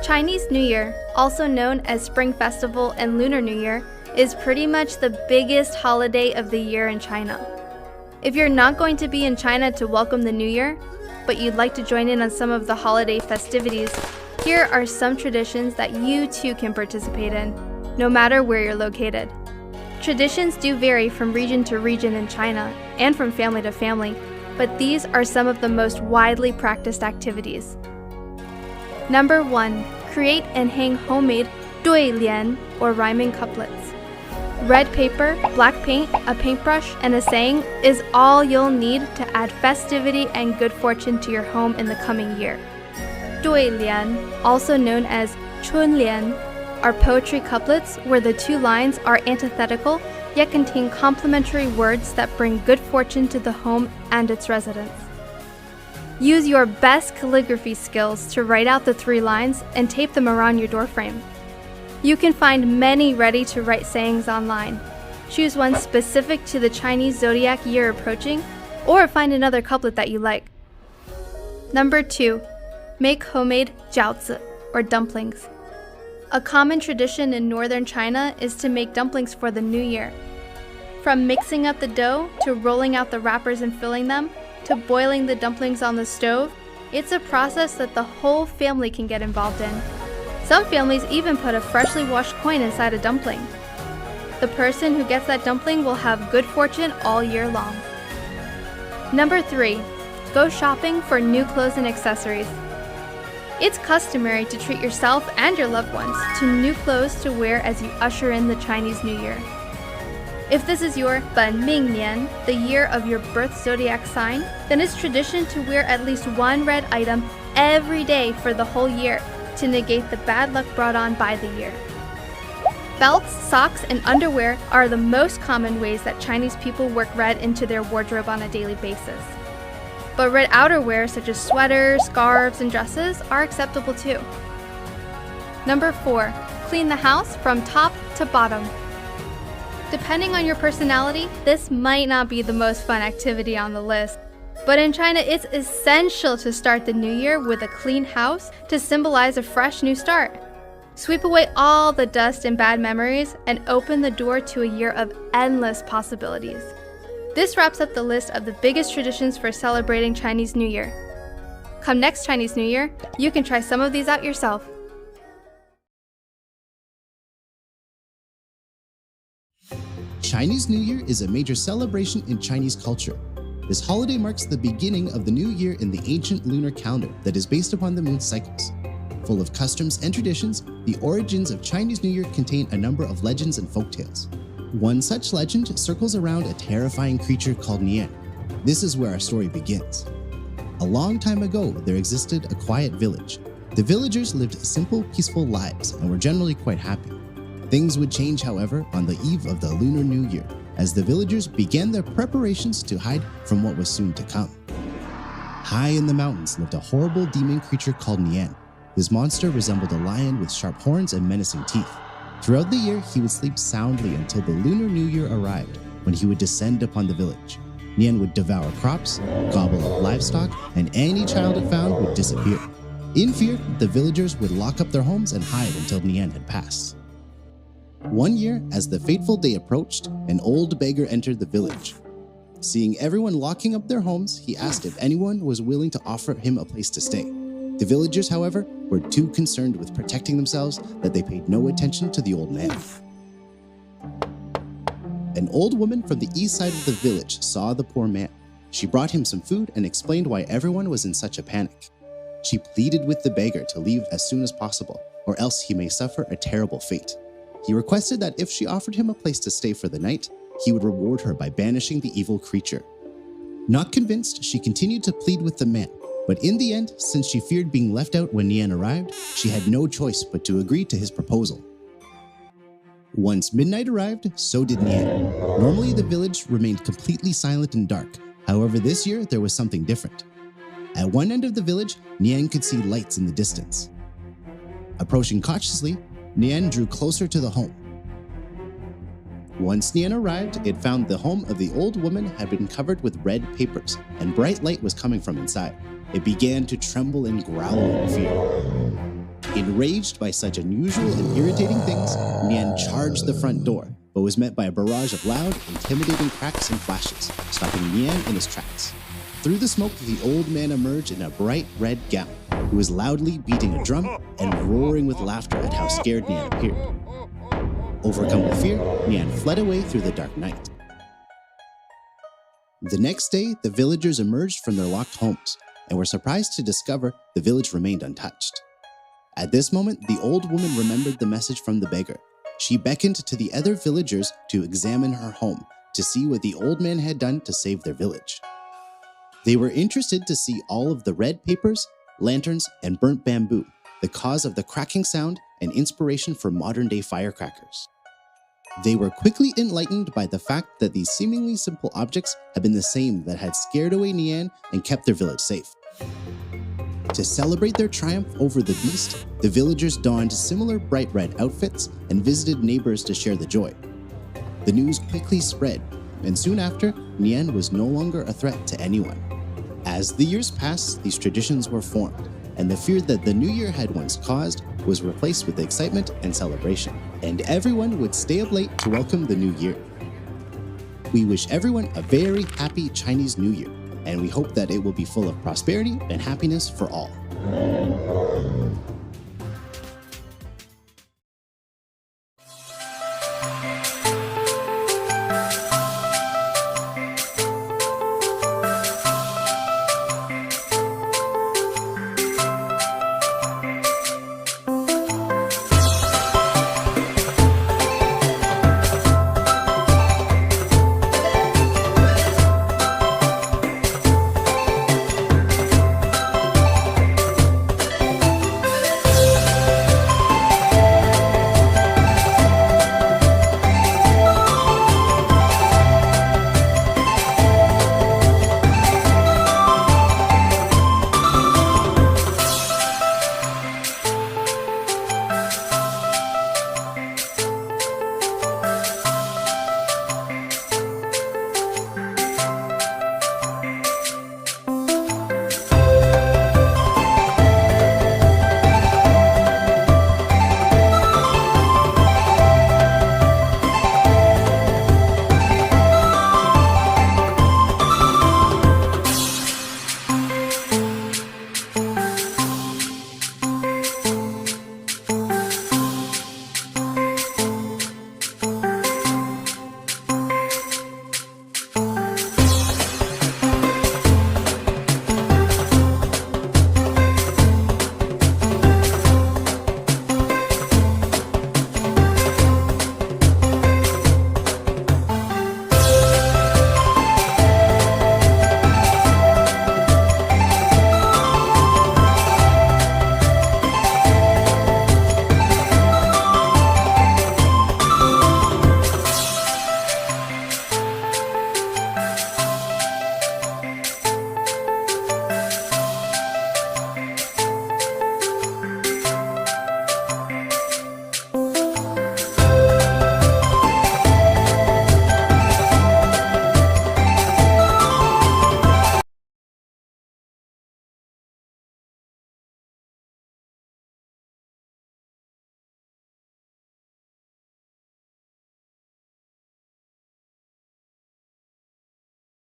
Chinese New Year, also known as Spring Festival and Lunar New Year, is pretty much the biggest holiday of the year in China. If you're not going to be in China to welcome the New Year, but you'd like to join in on some of the holiday festivities, here are some traditions that you too can participate in, no matter where you're located. Traditions do vary from region to region in China and from family to family, but these are some of the most widely practiced activities. Number 1. Create and hang homemade dui lian, or rhyming couplets. Red paper, black paint, a paintbrush, and a saying is all you'll need to add festivity and good fortune to your home in the coming year. Dui lian, also known as chun lian, are poetry couplets where the two lines are antithetical yet contain complementary words that bring good fortune to the home and its residents. Use your best calligraphy skills to write out the 3 lines and tape them around your doorframe. You can find many ready-to-write sayings online. Choose one specific to the Chinese zodiac year approaching, or find another couplet that you like. Number 2. Make homemade jiaozi, or dumplings. A common tradition in northern China is to make dumplings for the new year. From mixing up the dough, to rolling out the wrappers and filling them, to boiling the dumplings on the stove, it's a process that the whole family can get involved in. Some families even put a freshly washed coin inside a dumpling. The person who gets that dumpling will have good fortune all year long. Number 3. Go shopping for new clothes and accessories. It's customary to treat yourself and your loved ones to new clothes to wear as you usher in the Chinese New Year. If this is your 本命年, the year of your birth zodiac sign, then it's tradition to wear at least one red item every day for the whole year to negate the bad luck brought on by the year. Belts, socks, and underwear are the most common ways that Chinese people work red into their wardrobe on a daily basis. But red outerwear such as sweaters, scarves, and dresses are acceptable too. Number 4. Clean the house from top to bottom. Depending on your personality, this might not be the most fun activity on the list. But in China, it's essential to start the new year with a clean house to symbolize a fresh new start. Sweep away all the dust and bad memories and open the door to a year of endless possibilities. This wraps up the list of the biggest traditions for celebrating Chinese New Year. Come next Chinese New Year, you can try some of these out yourself. Chinese New Year is a major celebration in Chinese culture. This holiday marks the beginning of the new year in the ancient lunar calendar that is based upon the moon cycles. Full of customs and traditions, the origins of Chinese New Year contain a number of legends and folktales. One such legend circles around a terrifying creature called Nian. This is where our story begins. A long time ago, there existed a quiet village. The villagers lived simple, peaceful lives and were generally quite happy. Things would change, however, on the eve of the Lunar New Year, as the villagers began their preparations to hide from what was soon to come. High in the mountains lived a horrible demon creature called Nian. This monster resembled a lion with sharp horns and menacing teeth. Throughout the year, he would sleep soundly until the Lunar New Year arrived, when he would descend upon the village. Nian would devour crops, gobble up livestock, and any child it found would disappear. In fear, the villagers would lock up their homes and hide until Nian had passed. One year, as the fateful day approached, an old beggar entered the village. Seeing everyone locking up their homes, he asked if anyone was willing to offer him a place to stay. The villagers, however, were too concerned with protecting themselves that they paid no attention to the old man. An old woman from the east side of the village saw the poor man. She brought him some food and explained why everyone was in such a panic. She pleaded with the beggar to leave as soon as possible, or else he may suffer a terrible fate. He requested that if she offered him a place to stay for the night, he would reward her by banishing the evil creature. Not convinced, she continued to plead with the man, but in the end, since she feared being left out when Nian arrived, she had no choice but to agree to his proposal. Once midnight arrived, so did Nian. Normally, the village remained completely silent and dark. However, this year, there was something different. At one end of the village, Nian could see lights in the distance. Approaching cautiously, Nian drew closer to the home. Once Nian arrived, it found the home of the old woman had been covered with red papers, and bright light was coming from inside. It began to tremble and growl in fear. Enraged by such unusual and irritating things, Nian charged the front door, but was met by a barrage of loud, intimidating cracks and flashes, stopping Nian in his tracks. Through the smoke, the old man emerged in a bright red gown, who was loudly beating a drum and roaring with laughter at how scared Nian appeared. Overcome with fear, Nian fled away through the dark night. The next day, the villagers emerged from their locked homes and were surprised to discover the village remained untouched. At this moment, the old woman remembered the message from the beggar. She beckoned to the other villagers to examine her home to see what the old man had done to save their village. They were interested to see all of the red papers, lanterns, and burnt bamboo, the cause of the cracking sound and inspiration for modern-day firecrackers. They were quickly enlightened by the fact that these seemingly simple objects had been the same that had scared away Nian and kept their village safe. To celebrate their triumph over the beast, the villagers donned similar bright red outfits and visited neighbors to share the joy. The news quickly spread, and soon after, Nian was no longer a threat to anyone. As the years passed, these traditions were formed, and the fear that the new year had once caused was replaced with excitement and celebration, and everyone would stay up late to welcome the new year. We wish everyone a very happy Chinese New Year, and we hope that it will be full of prosperity and happiness for all.